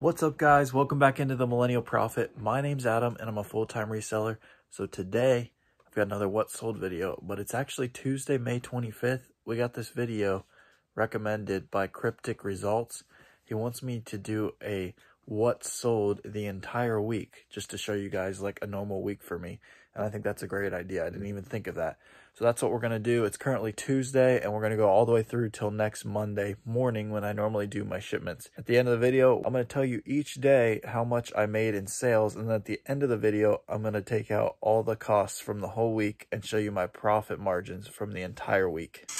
What's up, guys? Welcome back into the Millennial Prophet. My name's Adam and I'm a full-time reseller. So today I've got another what sold video, but it's actually Tuesday, May 25th. We got this video recommended by Cryptic Results. He wants me to do a what sold the entire week just to show you guys like a normal week for me. And I think that's a great idea. I didn't even think of that. So that's what we're going to do. It's currently Tuesday and we're going to go all the way through till next Monday morning when I normally do my shipments. At the end of the video, I'm going to tell you each day how much I made in sales. And then at the end of the video, I'm going to take out all the costs from the whole week and show you my profit margins from the entire week.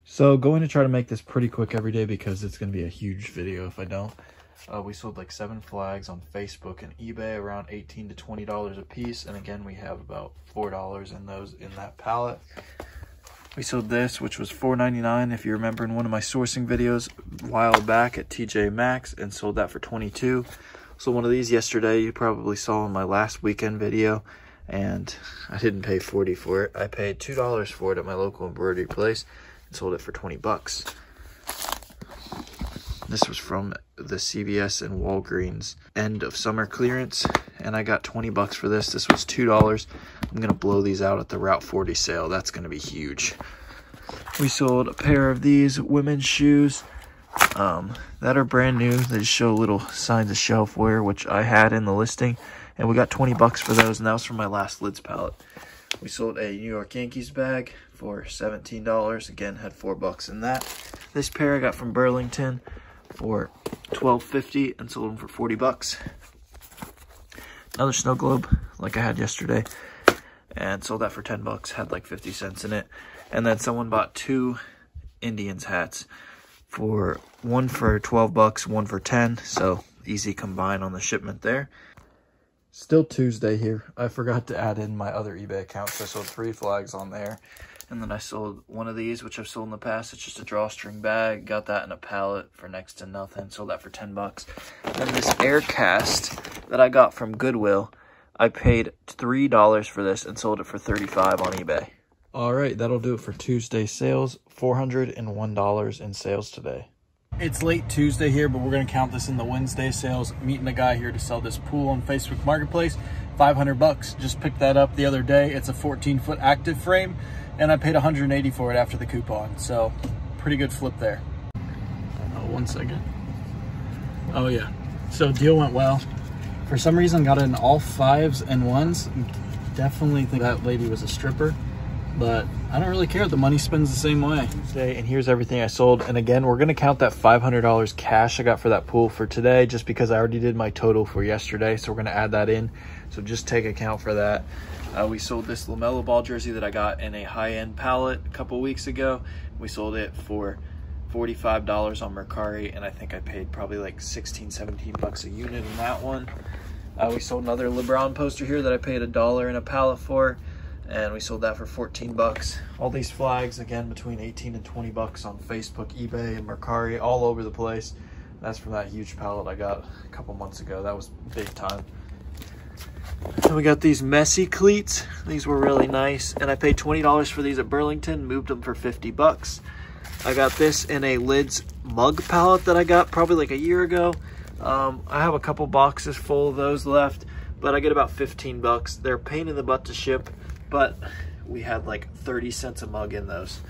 So going to try to make this pretty quick every day because it's going to be a huge video if I don't. We sold like 7 flags on Facebook and eBay, around $18 to $20 a piece. And again, we have about $4 in those in that pallet. We sold this, which was $4.99 if you remember in one of my sourcing videos a while back at TJ Maxx, and sold that for $22. So one of these yesterday you probably saw in my last weekend video, and I didn't pay $40 for it. I paid $2 for it at my local embroidery place and sold it for $20. This was from the CVS and Walgreens end of summer clearance, and I got $20 for this. This was $2. I'm gonna blow these out at the Route 40 sale. That's gonna be huge. We sold a pair of these women's shoes that are brand new. They just show little signs of shelf wear, which I had in the listing, and we got $20 for those, and that was from my last lids pallet. We sold a New York Yankees bag for $17. Again, had $4 in that. This pair I got from Burlington for $12.50 and sold them for $40. Another snow globe like I had yesterday and sold that for $10. Had like 50 cents in it. And then someone bought 2 Indians hats, for one for $12, one for 10. So easy combine on the shipment there. Still Tuesday here. I forgot to add in my other eBay account, so I sold 3 flags on there. And then I sold one of these, which I've sold in the past. It's just a drawstring bag. Got that in a pallet for next to nothing. Sold that for $10. And then this air cast that I got from Goodwill, I paid $3 for this and sold it for $35 on eBay. All right, that'll do it for Tuesday sales. $401 in sales today. It's late Tuesday here, but we're going to count this in the Wednesday sales. Meeting a guy here to sell this pool on Facebook Marketplace. $500. Just picked that up the other day. It's a 14-foot active frame, and I paid $180 for it after the coupon. So pretty good flip there. Oh, 1 second. Oh yeah. So deal went well. For some reason, got it in all 5s and 1s. Definitely think that lady was a stripper, but I don't really care. The money spends the same way. And here's everything I sold. And again, we're going to count that $500 cash I got for that pool for today, just because I already did my total for yesterday. So we're going to add that in. So just take account for that. We sold this LaMelo Ball jersey that I got in a high-end pallet a couple weeks ago. We sold it for $45 on Mercari, and I think I paid probably like $16-17 a unit in that one. We sold another LeBron poster here that I paid $1 in a pallet for, and we sold that for $14. All these flags, again, between $18 and $20 on Facebook, eBay, and Mercari, all over the place. That's from that huge pallet I got a couple months ago. That was big time. And we got these messy cleats. These were really nice, and I paid $20 for these at Burlington, moved them for $50. I got this in a lids mug pallet that I got probably like a year ago. I have a couple boxes full of those left, but I get about $15. They're a pain in the butt to ship, but we had like 30 cents a mug in those.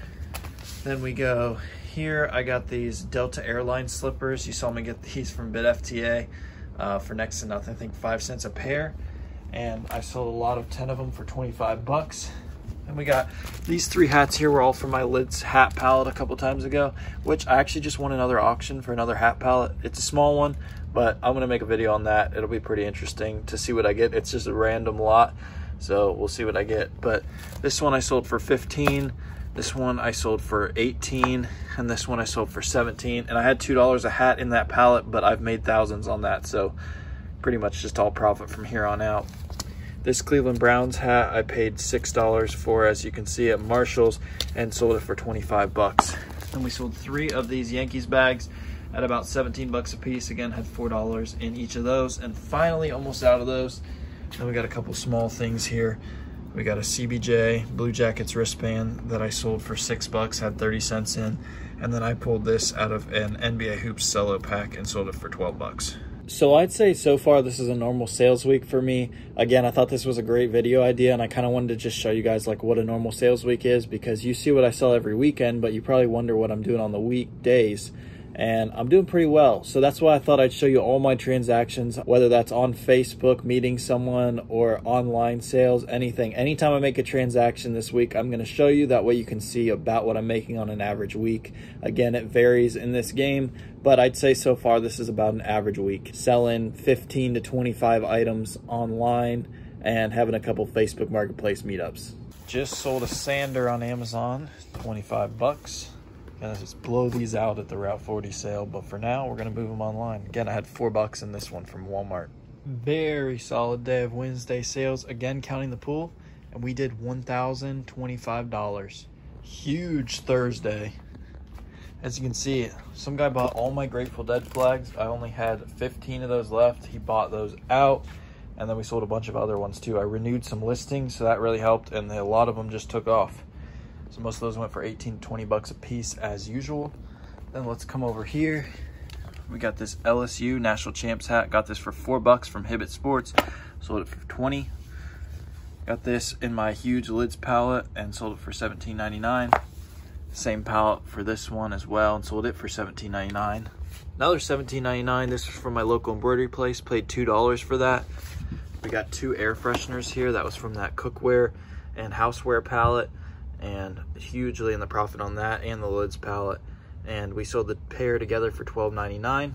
Then we go here. I got these Delta Airlines slippers. You saw me get these from BitFTA for next to nothing. I think 5 cents a pair. And I sold a lot of 10 of them for $25. And we got these 3 hats here were all from my lids hat palette a couple times ago, which I actually just won another auction for another hat palette. It's a small one, but I'm gonna make a video on that. It'll be pretty interesting to see what I get. It's just a random lot, so we'll see what I get. But this one I sold for 15. This one I sold for 18, and this one I sold for 17. And I had $2 a hat in that pallet, but I've made thousands on that, so pretty much just all profit from here on out. This Cleveland Browns hat I paid $6 for, as you can see, at Marshall's, and sold it for $25. And we sold 3 of these Yankees bags at about $17 a piece. Again, had $4 in each of those. And finally, almost out of those. Then we got a couple small things here. We got a CBJ Blue Jackets wristband that I sold for $6, had 30 cents in. And then I pulled this out of an NBA Hoops Cello pack and sold it for $12. So I'd say so far this is a normal sales week for me. Again, I thought this was a great video idea, and I kind of wanted to just show you guys like what a normal sales week is, because you see what I sell every weekend, but you probably wonder what I'm doing on the weekdays. And I'm doing pretty well. So that's why I thought I'd show you all my transactions, whether that's on Facebook, meeting someone, or online sales, anything. Anytime I make a transaction this week, I'm gonna show you. That way you can see about what I'm making on an average week. Again, it varies in this game, but I'd say so far this is about an average week. Selling 15 to 25 items online and having a couple Facebook Marketplace meetups. Just sold a sander on Amazon, 25 bucks. Gonna just blow these out at the Route 40 sale, but for now we're gonna move them online. Again, I had $4 in this one from Walmart. Very solid day of Wednesday sales, again counting the pool, and we did $1,025. Huge Thursday. As you can see, some guy bought all my Grateful Dead flags. I only had 15 of those left. He bought those out, and then we sold a bunch of other ones too. I renewed some listings, so that really helped, and a lot of them just took off. So most of those went for 18 to 20 bucks a piece as usual. Then let's come over here. We got this LSU National Champs hat. Got this for $4 from Hibbett Sports. Sold it for 20. Got this in my huge lids palette and sold it for $17.99. Same palette for this one as well and sold it for $17.99. Another $17.99. This was from my local embroidery place. Paid $2 for that. We got 2 air fresheners here. That was from that cookware and houseware palette. And hugely in the profit on that and the lids palette. And we sold the pair together for $12.99.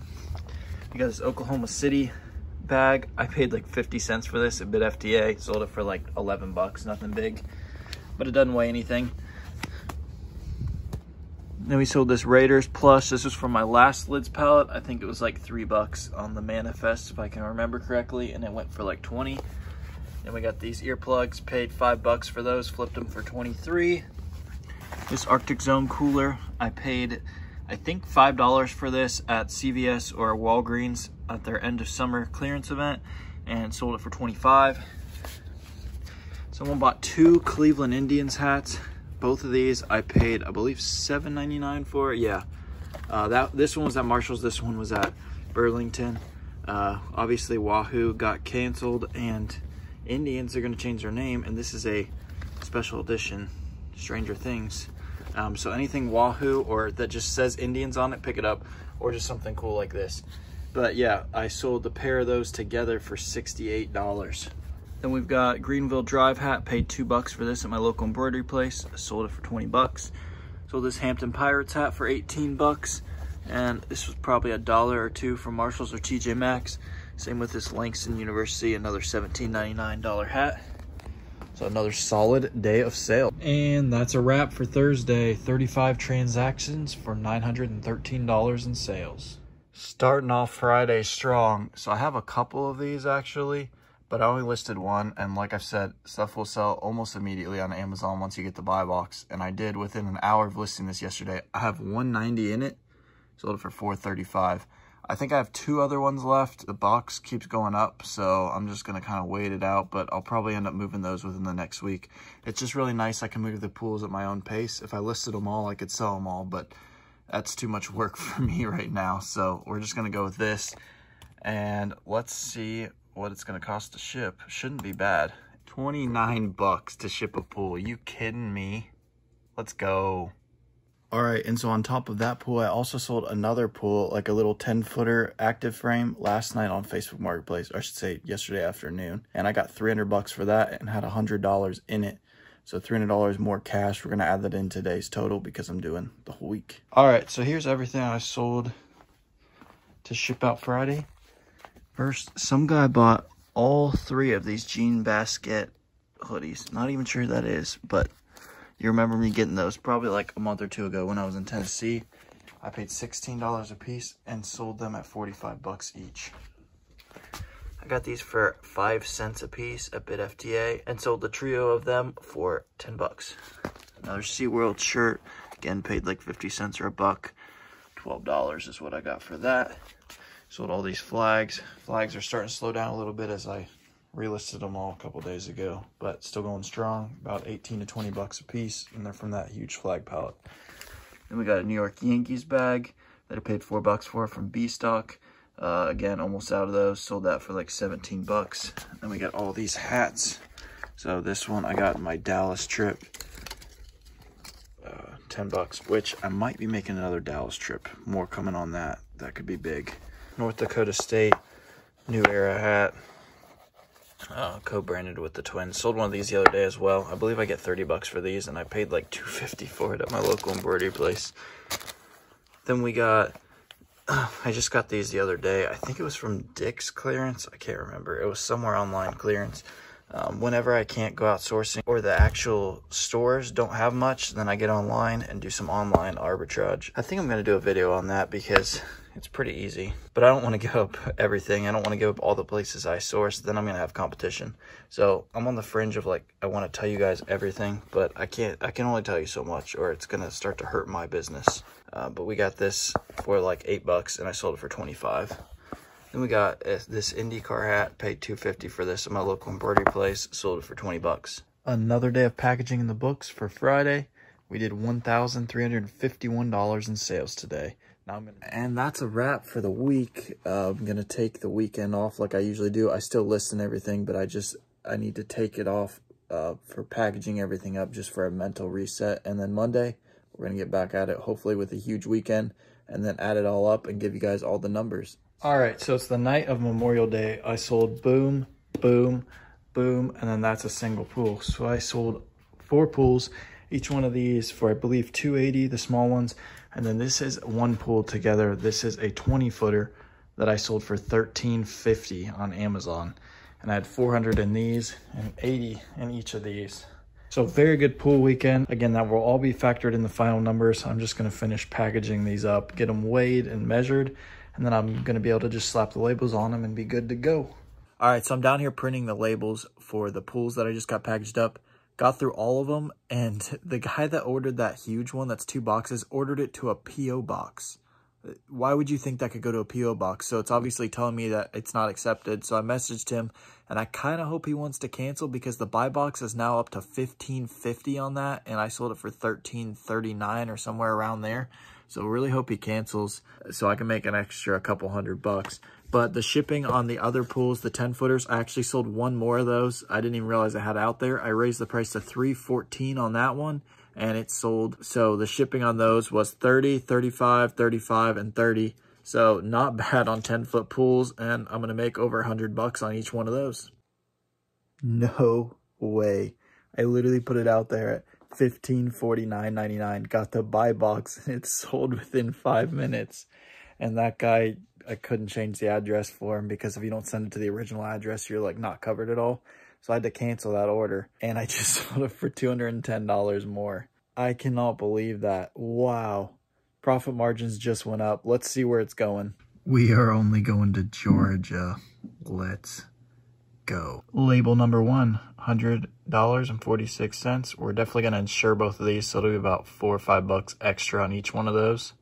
We got this Oklahoma City bag. I paid like 50 cents for this at BidFTA. Sold it for like 11 bucks, nothing big, but it doesn't weigh anything. Then we sold this Raiders plush. This was from my last lids palette. I think it was like $3 on the Manifest if I can remember correctly, and it went for like 20. And we got these earplugs, paid $5 for those, flipped them for 23. This Arctic Zone cooler, I paid, I think $5 for this at CVS or Walgreens at their end of summer clearance event, and sold it for 25. Someone bought 2 Cleveland Indians hats. Both of these I paid, I believe, $7.99 for. Yeah, this one was at Marshall's. This one was at Burlington. Obviously, Wahoo got canceled, and Indians are going to change their name, and this is a special edition Stranger Things. So anything Wahoo or that just says Indians on it, pick it up, or just something cool like this. But yeah, I sold the pair of those together for $68. Then we've got Greenville Drive hat, paid $2 for this at my local embroidery place. I sold it for 20 bucks. Sold this Hampton Pirates hat for 18 bucks. And this was probably $1 or $2 from Marshalls or TJ Maxx. Same with this Langston University, another $17.99 hat. So another solid day of sale. And that's a wrap for Thursday. 35 transactions for $913 in sales. Starting off Friday strong. So I have a couple of these actually, but I only listed one. And like I've said, stuff will sell almost immediately on Amazon once you get the buy box. And I did within an hour of listing this yesterday. I have 190 in it. Sold it for $435. I think I have 2 other ones left. The box keeps going up, so I'm just going to kind of wait it out, but I'll probably end up moving those within the next week. It's just really nice. I can move the pools at my own pace. If I listed them all, I could sell them all, but that's too much work for me right now. So we're just going to go with this, and let's see what it's going to cost to ship. Shouldn't be bad. 29 bucks to ship a pool. Are you kidding me? Let's go. All right, and so on top of that pool, I also sold another pool, like a little 10-footer active frame last night on Facebook Marketplace, or I should say yesterday afternoon. And I got 300 bucks for that and had $100 in it. So $300 more cash. We're gonna add that in today's total because I'm doing the whole week. All right, so here's everything I sold to ship out Friday. First, some guy bought all 3 of these jean basket hoodies. Not even sure who that is, but you remember me getting those probably like a month or 2 ago when I was in Tennessee. I paid $16 a piece and sold them at 45 bucks each. I got these for 5 cents a piece at BidFTA and sold the trio of them for 10 bucks. Another SeaWorld shirt, again paid like 50 cents or a buck. $12 is what I got for that. Sold all these flags. Flags are starting to slow down a little bit as I Relisted them all a couple days ago, but still going strong. About 18 to 20 bucks a piece, and they're from that huge flag pallet. Then we got a New York Yankees bag that I paid $4 for from B-Stock. Again, almost out of those. Sold that for like 17 bucks. Then we got all these hats. So this one I got in my Dallas trip. 10 bucks, which I might be making another Dallas trip. More coming on that. That could be big. North Dakota State New Era hat. Co-branded with the Twins. Sold one of these the other day as well. I believe I get 30 bucks for these, and I paid like $2.50 for it at my local embroidery place. Then we got, I just got these the other day. I think it was from Dick's Clearance. I can't remember. It was somewhere online clearance. Whenever I can't go out sourcing or the actual stores don't have much, then I get online and do some online arbitrage. I think I'm going to do a video on that because it's pretty easy, but I don't want to give up everything. I don't want to give up all the places I source. Then I'm going to have competition. So I'm on the fringe of like, I want to tell you guys everything, but I can only tell you so much or it's going to start to hurt my business. But we got this for like $8 and I sold it for 25. Then we got this IndyCar hat, paid $2.50 for this at my local embroidery place, sold it for 20 bucks. Another day of packaging in the books for Friday. We did $1,351 in sales today. And that's a wrap for the week. I'm going to take the weekend off like I usually do. I still list and everything, but I need to take it off for packaging everything up just for a mental reset. And then Monday, we're going to get back at it, hopefully with a huge weekend, and then add it all up and give you guys all the numbers. All right, so it's the night of Memorial Day. I sold boom, boom, boom, and then that's a single pool. So I sold 4 pools, each one of these for, I believe, $280, the small ones. And then this is one pool together. This is a 20-footer that I sold for $13.50 on Amazon. And I had 400 in these and 80 in each of these. So very good pool weekend. Again, that will all be factored in the final numbers. I'm just gonna finish packaging these up, get them weighed and measured, and then I'm going to be able to just slap the labels on them and be good to go. All right, so I'm down here printing the labels for the pools that I just got packaged up. Got through all of them, and the guy that ordered that huge one, that's 2 boxes, ordered it to a P.O. box. Why would you think that could go to a P.O. box? So it's obviously telling me that it's not accepted. So I messaged him, and I kind of hope he wants to cancel because the buy box is now up to $15.50 on that, and I sold it for $13.39 or somewhere around there. So really hope he cancels so I can make an extra couple $100. But the shipping on the other pools, the 10-footers, I actually sold one more of those. I didn't even realize I had out there. I raised the price to $314 on that one, and it sold. So the shipping on those was $30, $35, $35, and $30. So not bad on 10-foot pools, and I'm going to make over $100 on each one of those. No way. I literally put it out there at $1549.99, got the buy box, and it sold within 5 minutes. And that guy, I couldn't change the address for him because if you don't send it to the original address, you're like not covered at all. So I had to cancel that order, and I just sold it for $210 more. I cannot believe that. Wow. Profit margins just went up. Let's see where it's going. We are only going to Georgia. Let's go. Label number 1, $100.46. We're definitely going to insure both of these, so it'll be about $4 or $5 extra on each one of those.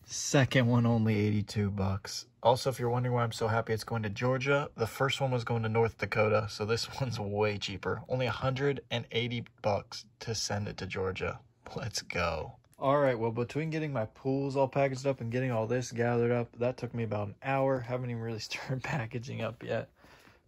Second one, only $82. Also, if you're wondering why I'm so happy it's going to Georgia, the first one was going to North Dakota, so this one's way cheaper. Only $180 to send it to Georgia. Let's go. All right, well, between getting my pools all packaged up and getting all this gathered up, that took me about an hour. Haven't even really started packaging up yet.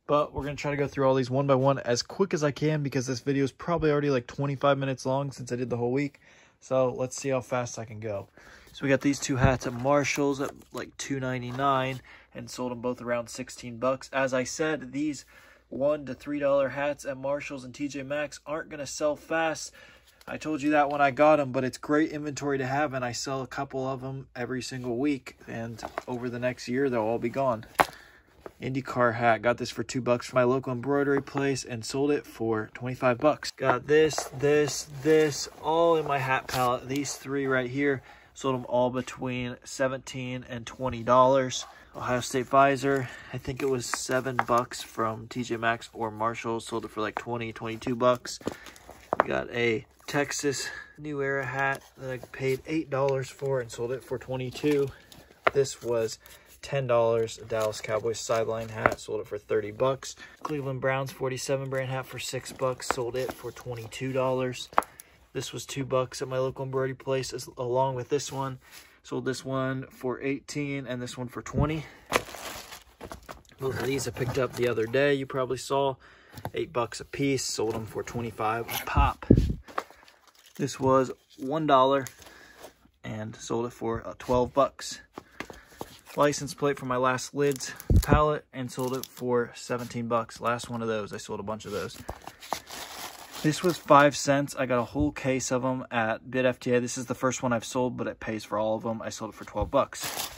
But we're going to try to go through all these one by one as quick as I can because this video is probably already like 25 minutes long since I did the whole week. So let's see how fast I can go. So we got these 2 hats at Marshall's at like $2.99 and sold them both around 16 bucks. As I said, these $1 to $3 hats at Marshall's and TJ Maxx aren't going to sell fast. I told you that when I got them, but it's great inventory to have, and I sell a couple of them every single week, and over the next year, they'll all be gone. IndyCar hat, got this for $2 from my local embroidery place and sold it for 25 bucks. Got this, all in my hat palette. These 3 right here, sold them all between $17 and $20. Ohio State visor, I think it was $7 from TJ Maxx or Marshalls, sold it for like 20, 22 bucks. We got a Texas New Era hat that I paid $8 for and sold it for 22. This was $10. A Dallas Cowboys sideline hat, sold it for 30 bucks. Cleveland Browns 47 brand hat for 6 bucks, sold it for $22. This was 2 bucks at my local embroidery place, along with this one. Sold this one for 18 and this one for 20. Both of these I picked up the other day. You probably saw 8 bucks a piece. Sold them for 25 a pop. This was $1 and sold it for 12 bucks. License plate for my last lids palette and sold it for 17 bucks. Last one of those. I sold a bunch of those. This was 5 cents. I got a whole case of them at BidFTA. This is the first one I've sold, but it pays for all of them. I sold it for 12 bucks.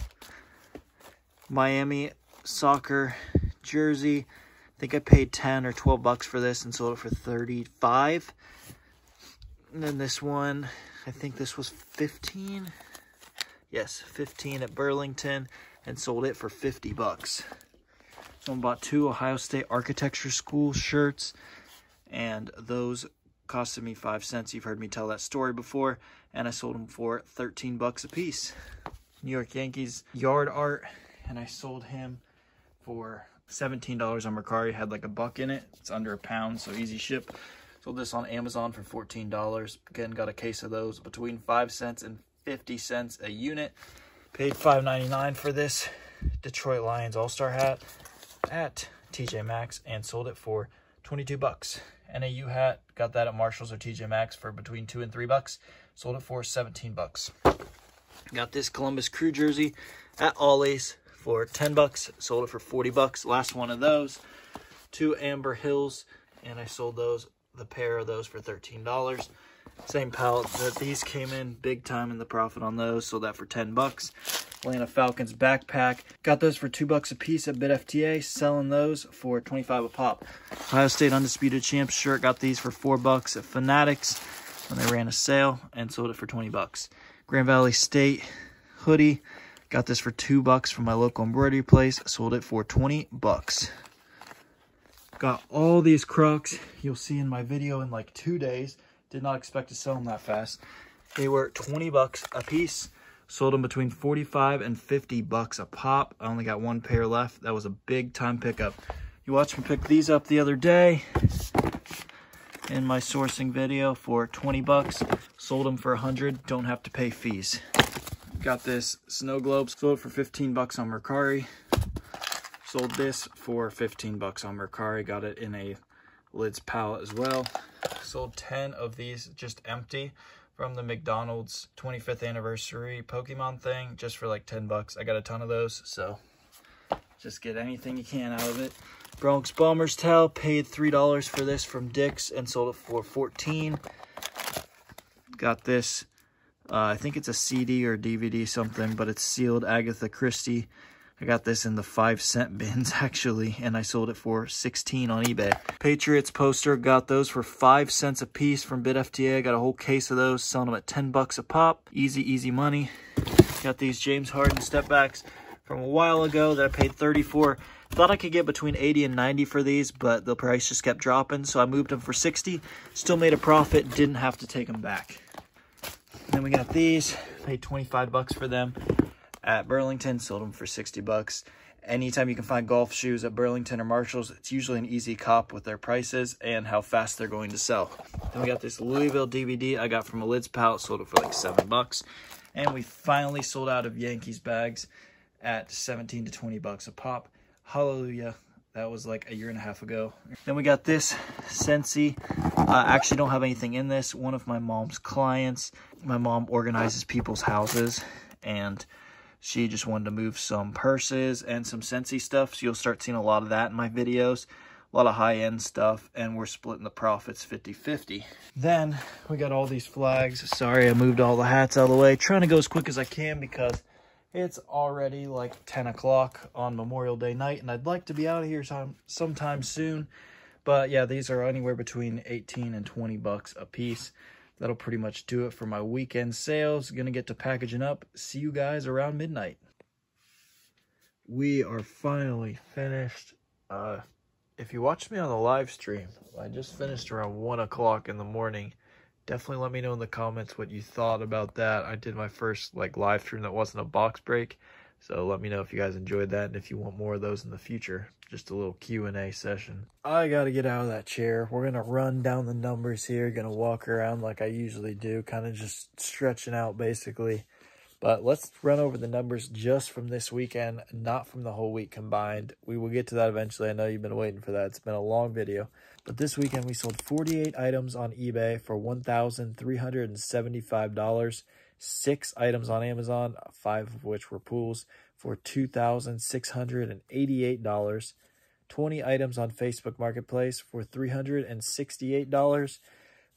Miami soccer jersey. I think I paid 10 or 12 bucks for this and sold it for 35. And then this one, I think this was 15. Yes, 15 at Burlington and sold it for 50 bucks. Someone bought 2 Ohio State Architecture School shirts, and those costed me 5 cents. You've heard me tell that story before, and I sold them for 13 bucks a piece. New York Yankees yard art, and I sold him for $17 on Mercari. Had like a buck in it. It's under a pound, so easy ship. Sold this on Amazon for $14. Again, got a case of those between 5 cents and 50 cents a unit. Paid $5.99 for this Detroit Lions All-Star hat at TJ Maxx and sold it for 22 bucks. NAU hat, got that at Marshalls or TJ Maxx for between 2 and 3 bucks. Sold it for 17 bucks. Got this Columbus Crew jersey at Ollie's for 10 bucks. Sold it for 40 bucks. Last one of those. 2 Amber Hills, and I sold those, the pair of those, for $13. Same palette that these came in, big time in the profit on those. Sold that for 10 bucks. Atlanta Falcons backpack. Got those for 2 bucks a piece at BidFTA. Selling those for 25 a pop. Ohio State Undisputed Champs shirt. Got these for 4 bucks at Fanatics when they ran a sale and sold it for 20 bucks. Grand Valley State hoodie. Got this for 2 bucks from my local embroidery place. Sold it for 20 bucks. Got all these Crocs. You'll see in my video in like 2 days. Did not expect to sell them that fast. They were 20 bucks a piece. Sold them between 45 and 50 bucks a pop. I only got 1 pair left. That was a big time pickup. You watched me pick these up the other day in my sourcing video for 20 bucks. Sold them for 100. Don't have to pay fees. Got this snow globe. Sold it for 15 bucks on Mercari. Sold this for 15 bucks on Mercari. Got it in a lids palette as well. Sold 10 of these just empty from the McDonald's 25th anniversary Pokemon thing, just for like 10 bucks. I got a ton of those, so just get anything you can out of it. Bronx Bombers towel, paid $3 for this from Dick's and sold it for 14. Got this, I think it's a CD or DVD something, but it's sealed Agatha Christie. I got this in the 5-cent bins, actually, and I sold it for 16 on eBay. Patriots poster, got those for 5 cents a piece from BidFTA. Got a whole case of those, selling them at 10 bucks a pop. Easy, easy money. Got these James Harden step backs from a while ago that I paid 30 for. Thought I could get between 80 and 90 for these, but the price just kept dropping, so I moved them for 60. Still made a profit, didn't have to take them back. Then we got these, paid 25 bucks for them at Burlington, sold them for 60 bucks. Anytime you can find golf shoes at Burlington or Marshalls, it's usually an easy cop with their prices and how fast they're going to sell. Then we got this Louisville DVD I got from a lids palette, sold it for like 7 bucks. And we finally sold out of Yankees bags at 17 to 20 bucks a pop. Hallelujah. That was like 1.5 years ago. Then we got this Scentsy. I actually don't have anything in this. One of my mom's clients. My mom organizes people's houses, and she just wanted to move some purses and some Scentsy stuff. So you'll start seeing a lot of that in my videos. A lot of high-end stuff, and we're splitting the profits 50-50. Then we got all these flags. Sorry, I moved all the hats out of the way. Trying to go as quick as I can because it's already like 10 o'clock on Memorial Day night, and I'd like to be out of here sometime soon. But yeah, these are anywhere between 18 and 20 bucks a piece. That'll pretty much do it for my weekend sales. Gonna get to packaging up. See you guys around midnight. We are finally finished. If you watched me on the live stream, I just finished around 1 o'clock in the morning. Definitely let me know in the comments what you thought about that. I did my first live stream that wasn't a box break. So let me know if you guys enjoyed that and if you want more of those in the future. Just a little Q&A session. I got to get out of that chair. We're going to run down the numbers here. Going to walk around like I usually do, kind of just stretching out basically. But let's run over the numbers just from this weekend, not from the whole week combined. We will get to that eventually. I know you've been waiting for that. It's been a long video. But this weekend we sold 48 items on eBay for $1,375. 6 items on Amazon, 5 of which were pools, for $2,688. 20 items on Facebook Marketplace for $368.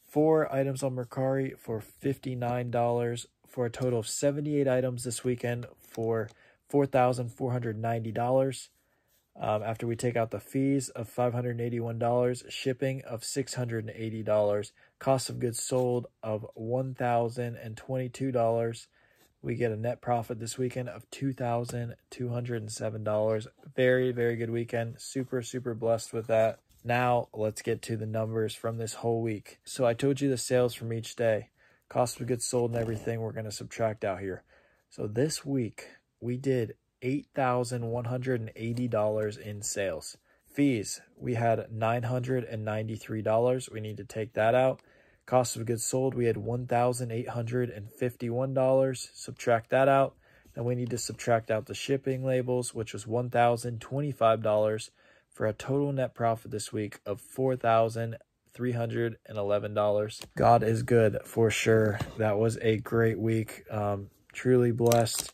4 items on Mercari for $59. For a total of 78 items this weekend for $4,490. After we take out the fees of $581, shipping of $680, cost of goods sold of $1,022, we get a net profit this weekend of $2,207. Very, very good weekend. Super, super blessed with that. Now, let's get to the numbers from this whole week. So I told you the sales from each day. Cost of goods sold and everything we're going to subtract out here. So this week, we did $8,180 in sales. Fees, we had $993. We need to take that out. Cost of goods sold, we had $1,851. Subtract that out. Then we need to subtract out the shipping labels, which was $1,025, for a total net profit this week of $4,311. God is good for sure. That was a great week. Truly blessed.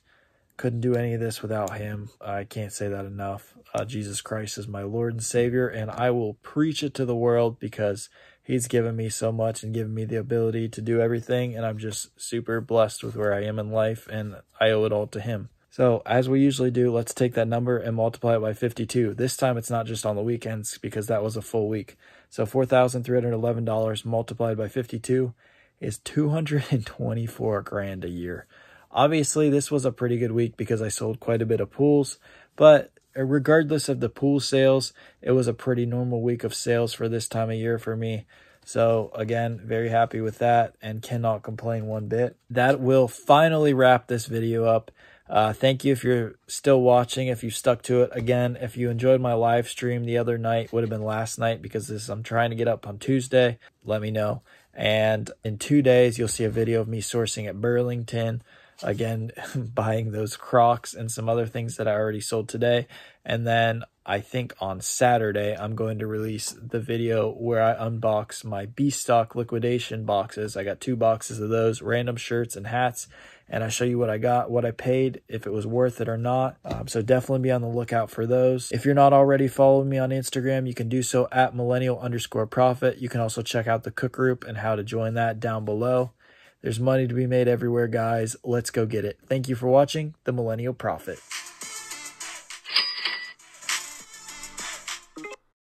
Couldn't do any of this without him. I can't say that enough. Jesus Christ is my Lord and Savior, and I will preach it to the world because he's given me so much and given me the ability to do everything, and I'm just super blessed with where I am in life, and I owe it all to him. So as we usually do, let's take that number and multiply it by 52. This time it's not just on the weekends because that was a full week. So $4,311 multiplied by 52 is $224,000 a year. Obviously, this was a pretty good week because I sold quite a bit of pools, but regardless of the pool sales, it was a pretty normal week of sales for this time of year for me. So again, very happy with that and cannot complain one bit. That will finally wrap this video up. Thank you if you're still watching, if you stuck to it. Again, if you enjoyed my live stream the other night, would have been last night because I'm trying to get up on Tuesday, let me know. And in 2 days, you'll see a video of me sourcing at Burlington. Again, buying those Crocs and some other things that I already sold today. And then I think on Saturday, I'm going to release the video where I unbox my B-Stock liquidation boxes. I got 2 boxes of those, random shirts and hats. And I show you what I got, what I paid, if it was worth it or not. So definitely be on the lookout for those. If you're not already following me on Instagram, you can do so at millennial_profit. You can also check out the Cook Group and how to join that down below. There's money to be made everywhere, guys. Let's go get it. Thank you for watching The Millennial Prophet.